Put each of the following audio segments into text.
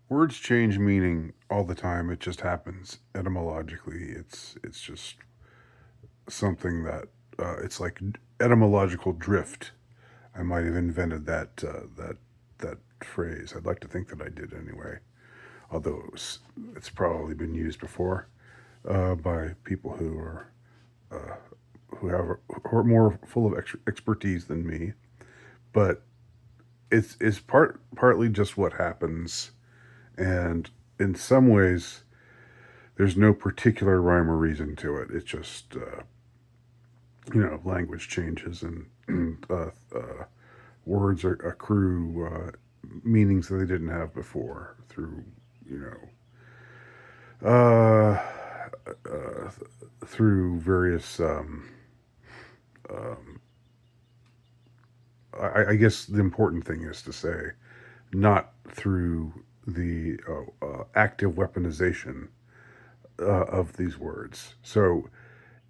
Words change meaning all the time. It just happens etymologically. It's just something that it's like etymological drift. I might have invented that phrase. I'd like to think that I did anyway. Although it's probably been used before by people uh, who are more full of expertise than me. But it's partly just what happens, and in some ways, there's no particular rhyme or reason to it. It's just language changes and words accrue meanings that they didn't have before through you know uh, uh, through various. Um, I guess the important thing is to say, not through the active weaponization of these words. So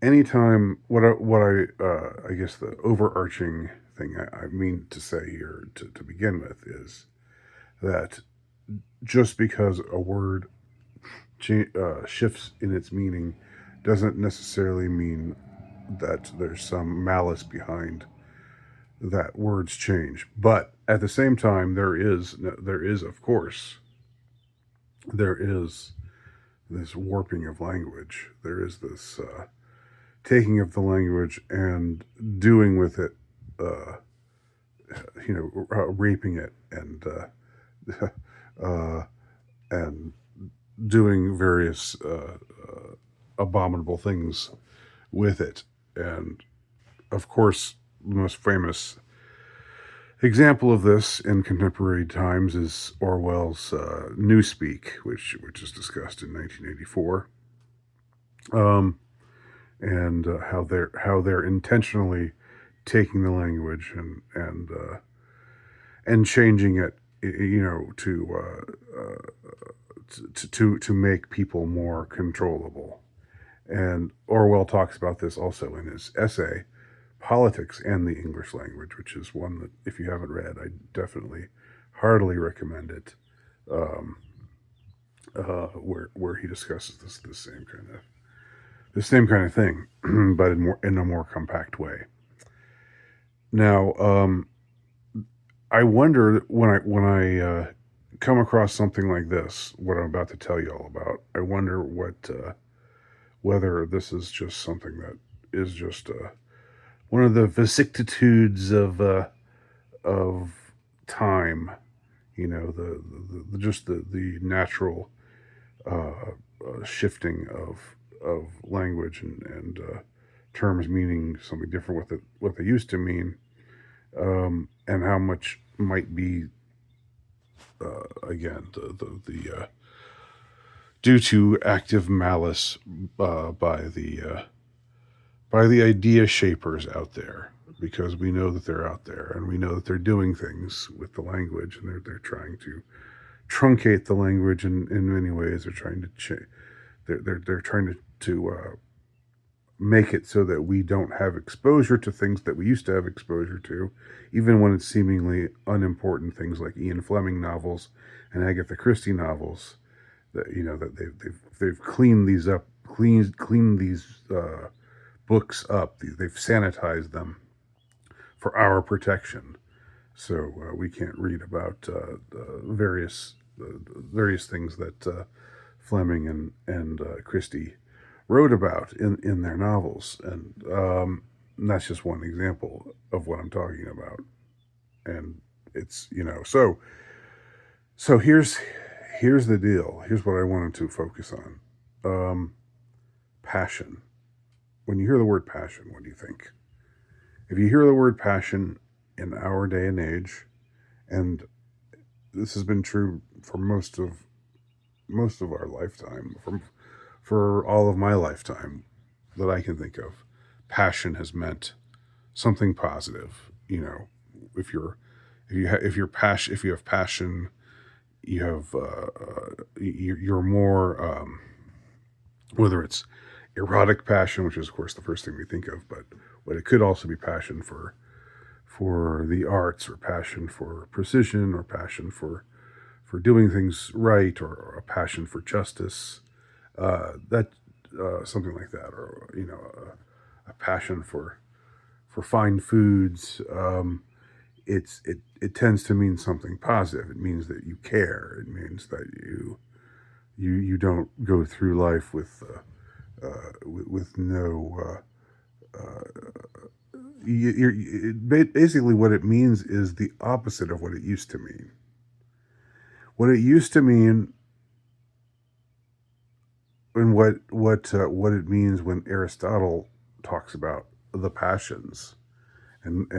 anytime I guess the overarching thing I mean to say here to begin with is that just because a word shifts in its meaning doesn't necessarily mean that there's some malice behind that words change. But at the same time, there is of course there is this warping of language. There is this taking of the language and doing with it, uh, raping it uh, and doing various abominable things with it. And of course, the most famous example of this in contemporary times is Orwell's Newspeak, which is discussed in 1984, um, and how they're intentionally taking the language and changing it, to make people more controllable. And Orwell talks about this also in his essay, Politics and the English Language, which is one that, if you haven't read, I definitely heartily recommend it. Um, where he discusses the same kind of thing, but in a more compact way. Now, I wonder when I come across something like this, what I'm about to tell you all about. I wonder whether this is just something that is just one of the vicissitudes of time. Just the natural shifting of language and terms meaning something different what they used to mean, and how much might be again the due to active malice by the idea shapers out there, because we know that they're out there and we know that they're doing things with the language, and they're trying to truncate the language in many ways. They're trying to they're trying to make it so that we don't have exposure to things that we used to have exposure to, even when it's seemingly unimportant things like Ian Fleming novels and Agatha Christie novels. That that they've cleaned these up, cleaned these books up. They've sanitized them for our protection, so we can't read about various things that Fleming and Christie wrote about in their novels, and that's just one example of what I'm talking about. And it's so here's the deal. Here's what I wanted to focus on: passion. When you hear the word passion, what do you think? If you hear the word passion in our day and age, and this has been true for most of our lifetime, for all of my lifetime that I can think of, passion has meant something positive. If you're if you have passion, you have you're more, whether it's erotic passion, which is of course the first thing we think of, but it could also be passion for the arts, or passion for precision, or passion doing things right, or a passion for justice, that something like that, or a passion for fine foods. It tends to mean something positive. It means that you care. It means that you don't go through life with no. Basically, what it means is the opposite of what it used to mean. What it used to mean, and what it means when Aristotle talks about the passions, and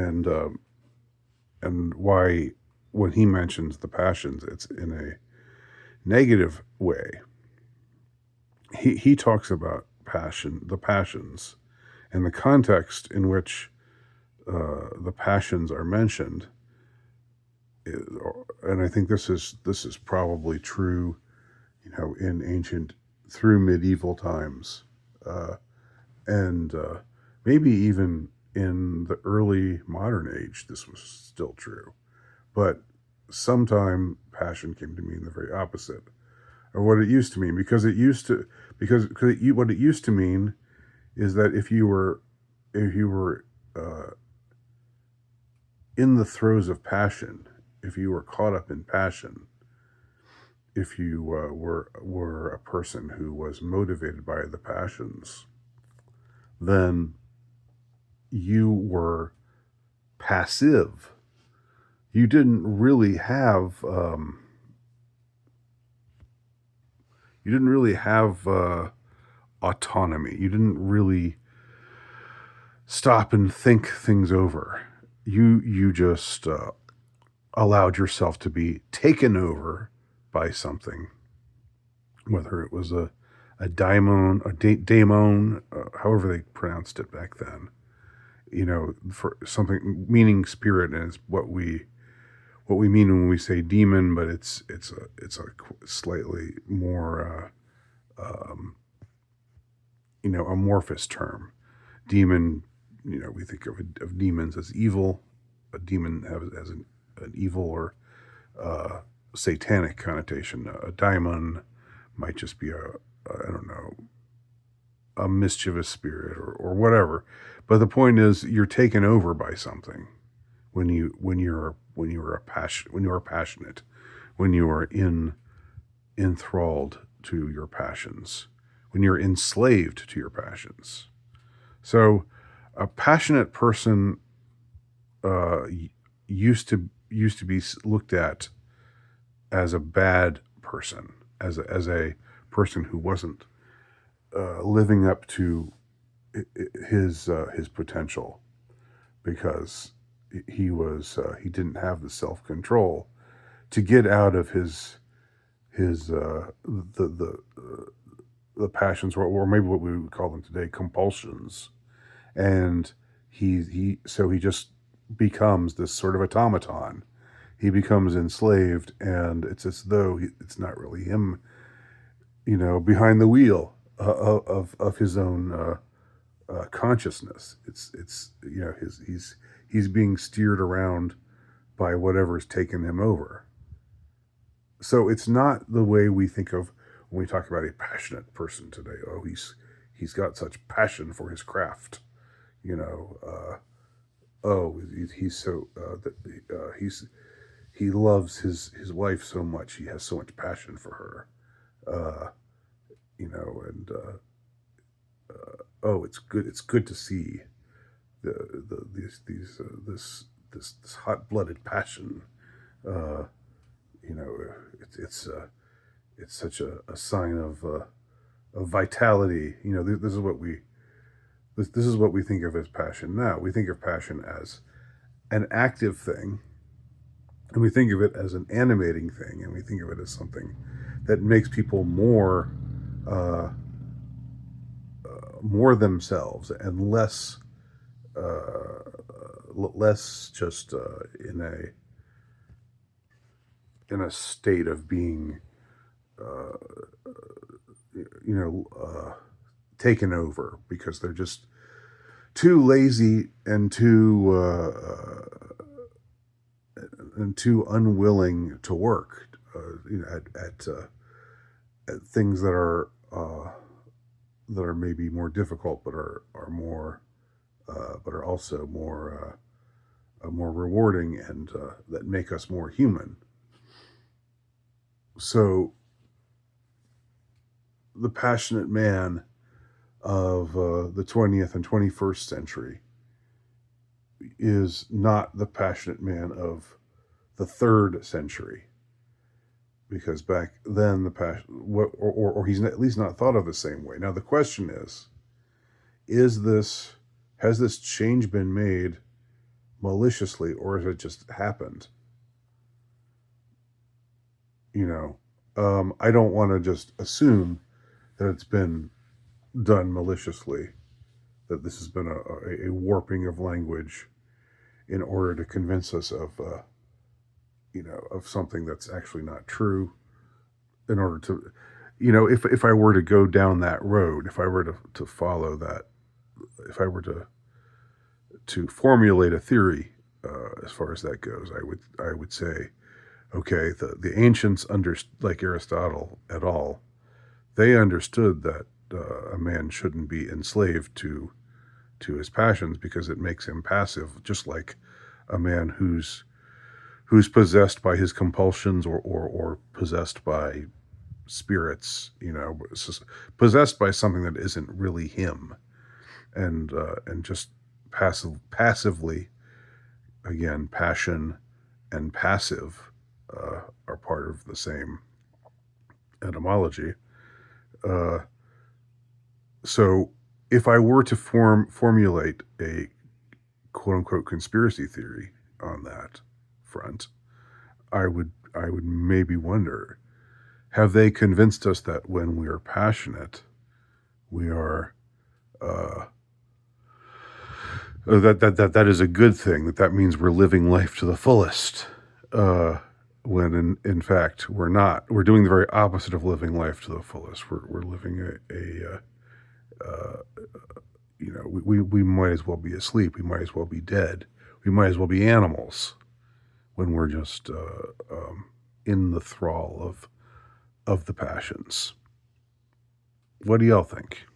and why when he mentions the passions, it's in a negative way. He talks about the passions, and the context in which the passions are mentioned. And I think this is probably true, in ancient through medieval times, uh, and maybe even in the early modern age, this was still true. But sometime passion came to mean the very opposite of what it used to mean, because what it used to mean is that if you were uh, in the throes of passion, if you were caught up in passion, if you were a person who was motivated by the passions, then you were passive. You didn't really have autonomy. You didn't really stop and think things over. You just allowed yourself to be taken over by something, whether it was a daimon, daemon, however they pronounced it back then. For something meaning spirit, and it's what we mean when we say demon, but it's a slightly more amorphous term. Demon, we think of demons as evil. A demon has an evil or uh, satanic connotation. A daimon might just be I don't know, a mischievous spirit, or whatever. But the point is, you're taken over by something when you are passionate, when you are enthralled to your passions, when you're enslaved to your passions. So, a passionate person used to be looked at as a bad person, as a person who wasn't living up to his potential, because he didn't have the self control to get out of his the passions, or maybe what we would call them today, compulsions. And he just becomes this sort of automaton. He becomes enslaved, and it's as though it's not really him, behind the wheel of his own consciousness. It's he's being steered around by whatever's taken him over. So it's not the way we think of when we talk about a passionate person today. Oh, he's got such passion for his craft. You know, oh, he's so that he loves his wife so much. He has so much passion for her. Uh, and oh, it's good. It's good to see these this hot blooded passion. Uh, you know, it's such a sign of vitality. This is what we think of as passion now. We think of passion as an active thing, and we think of it as an animating thing, and we think of it as something that makes people uh, more themselves, and less just in a state of being uh, taken over, because they're just too lazy and too unwilling to work. at things that are maybe more difficult, but are more but are also more rewarding, and that make us more human. So the passionate man of the 20th and 21st century is not the passionate man of the third century, because back then the passion, or he's at least not thought of the same way. Now the question is this, has this change been made maliciously, or has it just happened? I don't want to just assume that it's been done maliciously, that this has been a warping of language in order to convince us of something that's actually not true, in order to, if I were to go down that road, if I were to follow that, if I were to formulate a theory, as far as that goes, I would say, okay, the ancients, like Aristotle et al., they understood that a man shouldn't be enslaved to his passions, because it makes him passive, just like a man who's possessed by his compulsions, or possessed by spirits, possessed by something that isn't really him, and just passively, again, passion and passive are part of the same etymology. So if I were to formulate a quote unquote conspiracy theory on that front, I would maybe wonder, have they convinced us that when we are passionate, we are that is a good thing, that means we're living life to the fullest, when in fact we're not. We're doing the very opposite of living life to the fullest. We're living we might as well be asleep. We might as well be dead. We might as well be animals, when we're just in the thrall of the passions. What do y'all think?